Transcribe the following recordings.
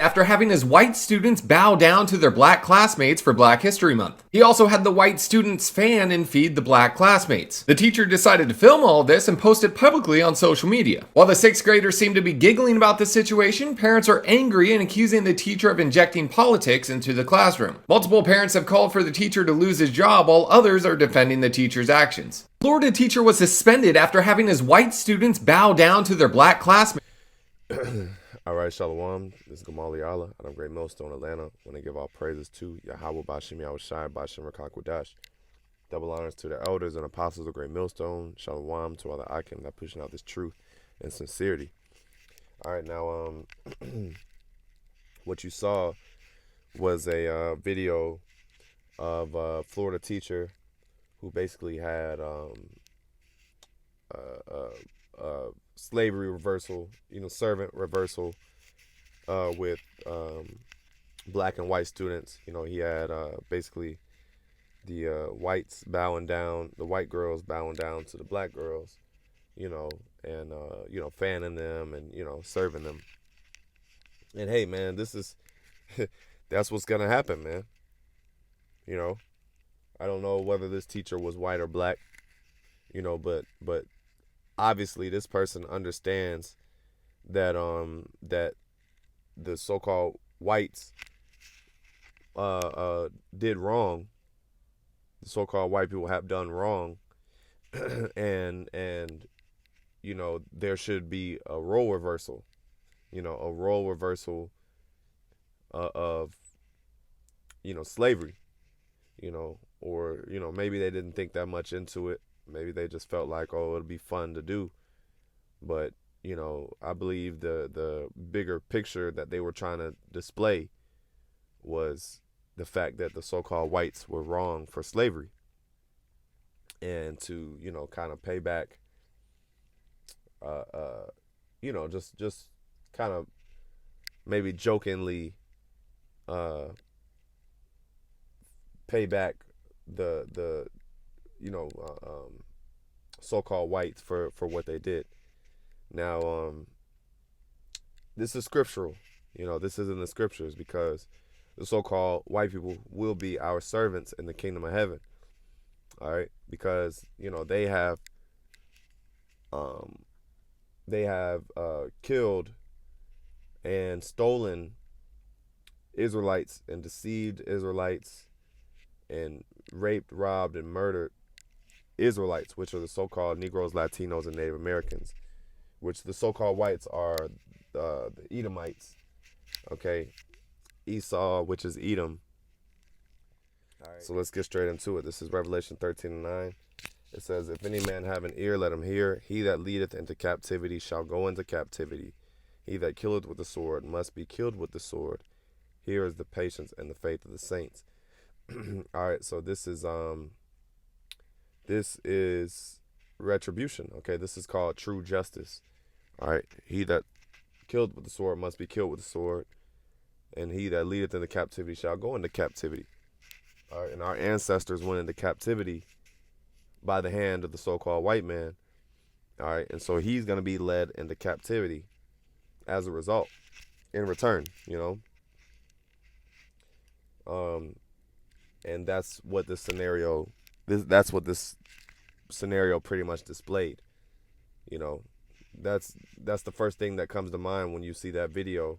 after having his white students bow down to their black classmates for Black History Month. He also had the white students fan and feed the black classmates. The teacher decided to film all of this and post it publicly on social media. While the 6th graders seem to be giggling about the situation, parents are angry and accusing the teacher of injecting politics into the classroom. Multiple parents have called for the teacher to lose his job, while others are defending the teacher's actions. A Florida teacher was suspended after having his white students bow down to their black classmates. All right, Shalom. This is Gamali Allah, and I'm Great Millstone, Atlanta. I want to give all praises to YAHAWAH, YAHAWASHI, BAHASHAM. Double honors to the elders and apostles of Great Millstone. Shalom to all the Akim that pushing out this truth and sincerity. All right, now, what you saw was a video of a Florida teacher who basically had slavery reversal, servant reversal with black and white students. He had basically the whites bowing down, the white girls bowing down to the black girls, and fanning them and serving them. And hey, man, this is that's what's gonna happen, man. I don't know whether this teacher was white or black, but obviously this person understands that that the so-called whites did wrong. The so-called white people have done wrong, and there should be a role reversal, of slavery, or maybe they didn't think that much into it. Maybe they just felt like, oh, it'll be fun to do. But, I believe the bigger picture that they were trying to display was the fact that the so-called whites were wrong for slavery. And to, kind of pay back, just kind of maybe jokingly pay back the so-called whites for what they did. Now, this is scriptural. This is in the scriptures, because the so-called white people will be our servants in the kingdom of heaven. All right, because they have killed and stolen Israelites and deceived Israelites and raped, robbed, and murdered Israelites, which are the so-called Negroes, Latinos, and Native Americans, which the so-called whites are the Edomites. Okay, Esau, which is Edom. All right. So let's get straight into it. This is Revelation 13:9. It says, "If any man have an ear, let him hear. He that leadeth into captivity shall go into captivity. He that killeth with the sword must be killed with the sword. Here is the patience and the faith of the saints." All right, so this is retribution. Okay, this is called true justice. All right, he that killed with the sword must be killed with the sword, and he that leadeth into captivity shall go into captivity. All right, and our ancestors went into captivity by the hand of the so-called white man. All right, and so he's going to be led into captivity as a result, in return, and that's what this scenario pretty much displayed. That's the first thing that comes to mind when you see that video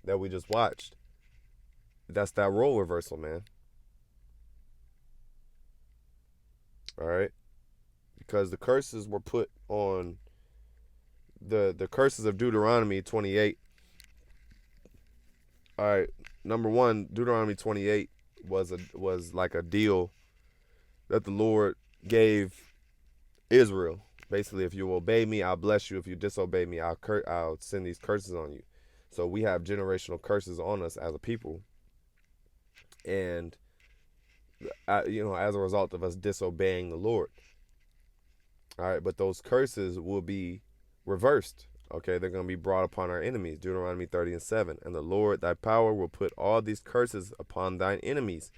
that we just watched. That's that role reversal, man. All right, because the curses were put on the curses of Deuteronomy 28. All right, number one, Deuteronomy 28 was like a deal that the Lord gave Israel. Basically, if you obey me, I'll bless you. If you disobey me, I'll send these curses on you. So we have generational curses on us as a people, and as a result of us disobeying the Lord. All right, but those curses will be reversed. Okay, they're going to be brought upon our enemies. Deuteronomy 30:7. "And the Lord thy power will put all these curses upon thine enemies,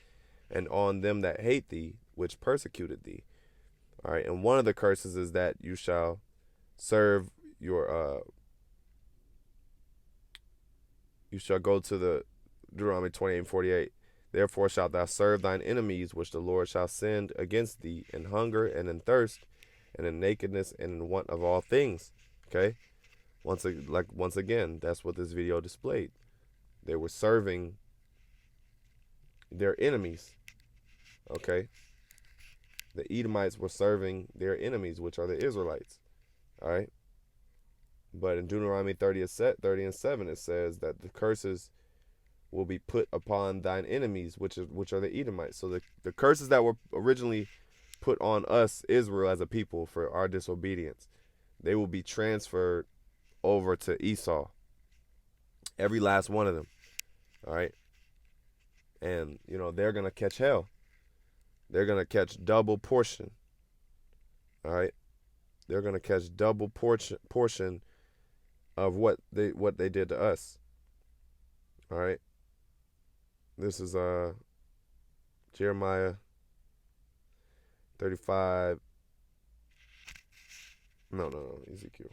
and on them that hate thee, which persecuted thee." All right, and one of the curses is that you shall serve your you shall go to the Deuteronomy 28:48. Therefore shalt thou serve thine enemies, which the Lord shall send against thee, in hunger and in thirst, and in nakedness and in want of all things. Okay, once again, that's what this video displayed. They were serving their enemies. Okay, the Edomites were serving their enemies, which are the Israelites. All right, but in Deuteronomy 30:7, it says that the curses will be put upon thine enemies, which are the Edomites. So the curses that were originally put on us, Israel, as a people for our disobedience, they will be transferred over to Esau. Every last one of them. All right. And, they're going to catch hell. They're going to catch double portion. All right. They're going to catch double portion of what they did to us. All right. This is Jeremiah 35. No, Ezekiel.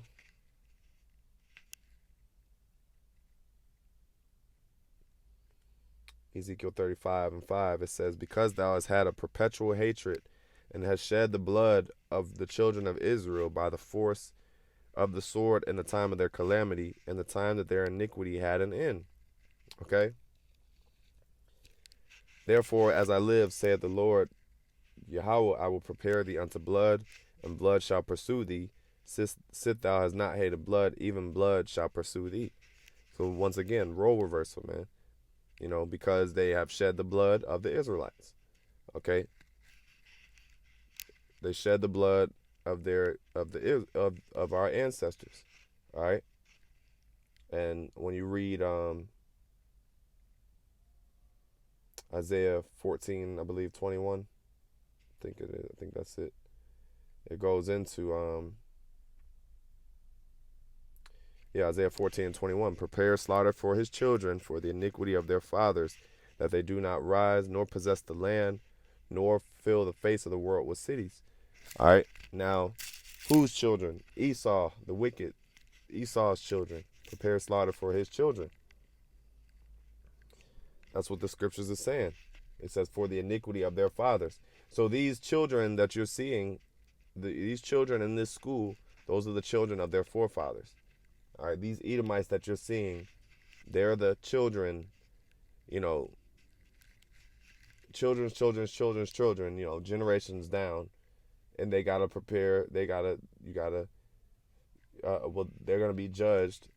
Ezekiel 35:5. It says, because thou hast had a perpetual hatred, and hast shed the blood of the children of Israel by the force of the sword in the time of their calamity, and the time that their iniquity had an end. Okay? Therefore, as I live, saith the Lord Yahawah, I will prepare thee unto blood, and blood shall pursue thee. Sit thou hast not hated blood, even blood shall pursue thee. So once again, role reversal, man. Because they have shed the blood of the Israelites. Okay? They shed the blood of our ancestors. All right? And when you read Isaiah 14, I believe 21, I think that's it. It goes into Isaiah 14:21. Prepare slaughter for his children for the iniquity of their fathers, that they do not rise, nor possess the land, nor fill the face of the world with cities. All right. Now, whose children? Esau, the wicked. Esau's children. Prepare slaughter for his children. That's what the scriptures is saying. It says, for the iniquity of their fathers. So these children that you're seeing, these children in this school, those are the children of their forefathers. All right, these Edomites that you're seeing, they're the children, children's children, generations down. And they got to prepare, they're going to be judged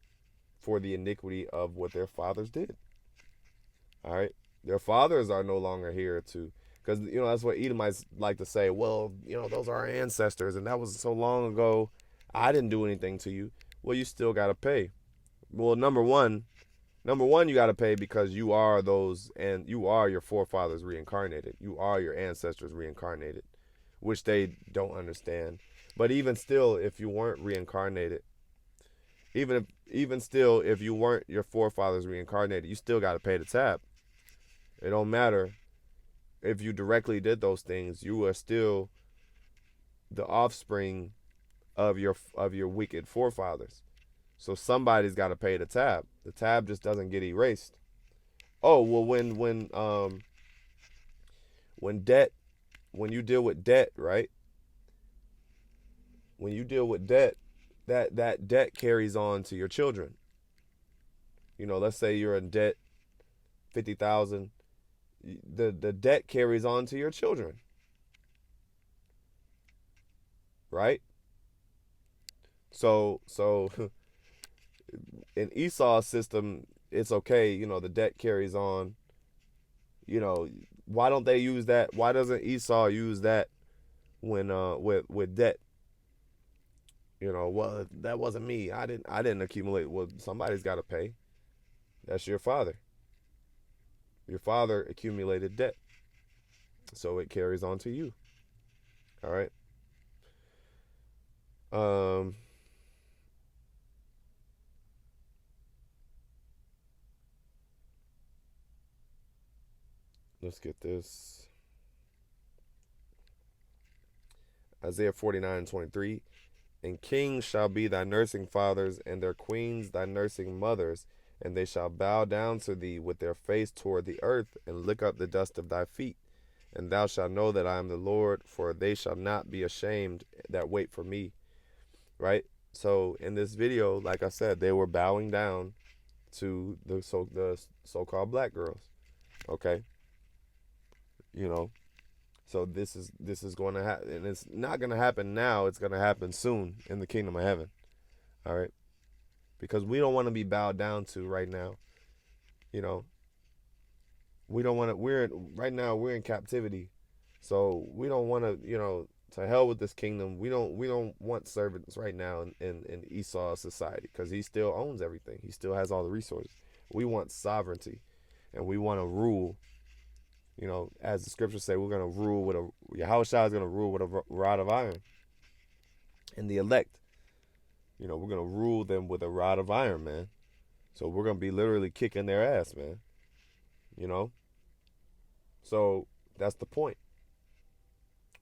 for the iniquity of what their fathers did. All right. Their fathers are no longer here because, that's what Edomites like to say. Well, those are our ancestors, and that was so long ago. I didn't do anything to you. Well, you still got to pay. Well, number one, you got to pay because you are those, and you are your forefathers reincarnated. You are your ancestors reincarnated, which they don't understand. But even still, if you weren't reincarnated, even still, if you weren't your forefathers reincarnated, you still got to pay the tab. It don't matter if you directly did those things. You are still the offspring of your wicked forefathers. So somebody's got to pay the tab. The tab just doesn't get erased. Oh, well, when you deal with debt, right? When you deal with debt, that debt carries on to your children. Let's say you're in debt $50,000. The debt carries on to your children, right? So in Esau's system, it's okay. The debt carries on. Why don't they use that? Why doesn't Esau use that when with debt? Well, that wasn't me. I didn't accumulate. Well, somebody's got to pay. That's your father. Your father accumulated debt, so it carries on to you. All right. Let's get this. Isaiah 49:23. And kings shall be thy nursing fathers, and their queens thy nursing mothers, And they shall bow down to thee with their face toward the earth, and lick up the dust of thy feet. And thou shalt know that I am the Lord, for they shall not be ashamed that wait for me. Right? So in this video, like I said, they were bowing down to the so-called black girls. Okay? You know, so this is going to happen, and it's not going to happen now. It's going to happen soon in the kingdom of heaven. All right? Because we don't want to be bowed down to right now. You know, we don't want to. Right now we're in captivity, so we don't want to. You know, to hell with this kingdom. We don't want servants right now in Esau's society, because he still owns everything. He still has all the resources. We want sovereignty, and we want to rule. You know, as the scriptures say, we're going to rule with YAHAWASHI is going to rule with a rod of iron. And the elect, you know, we're going to rule them with a rod of iron, man. So we're going to be literally kicking their ass, man. You know? So that's the point.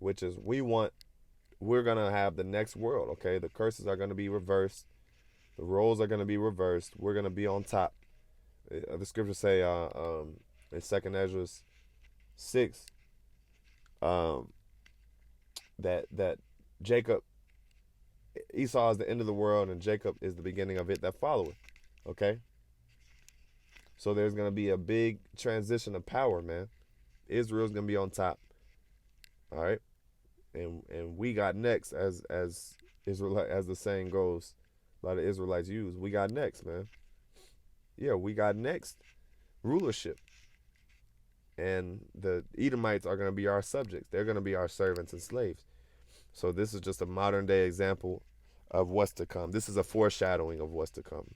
Which is we're going to have the next world, okay? The curses are going to be reversed. The roles are going to be reversed. We're going to be on top. The scriptures say in 2nd Ezra 6, that Jacob, Esau is the end of the world, and Jacob is the beginning of it that followeth. Okay? So there's going to be a big transition of power, man. Israel's going to be on top. All right? And we got next, as Israelite, as the saying goes, a lot of Israelites use, we got next, man. Yeah, we got next rulership. And the Edomites are going to be our subjects. They're going to be our servants and slaves. So this is just a modern day example of what's to come. This is a foreshadowing of what's to come.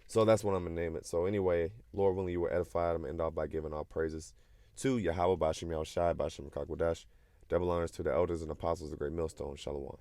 So that's what I'm going to name it. So anyway, Lord willing, you were edified. I'm going to end off by giving all praises to Yahawah, BAHASHAM, YAHAWASHI, BAHASHAM, Kakwadash. Double honors to the elders and apostles of the great millstone. Shalom.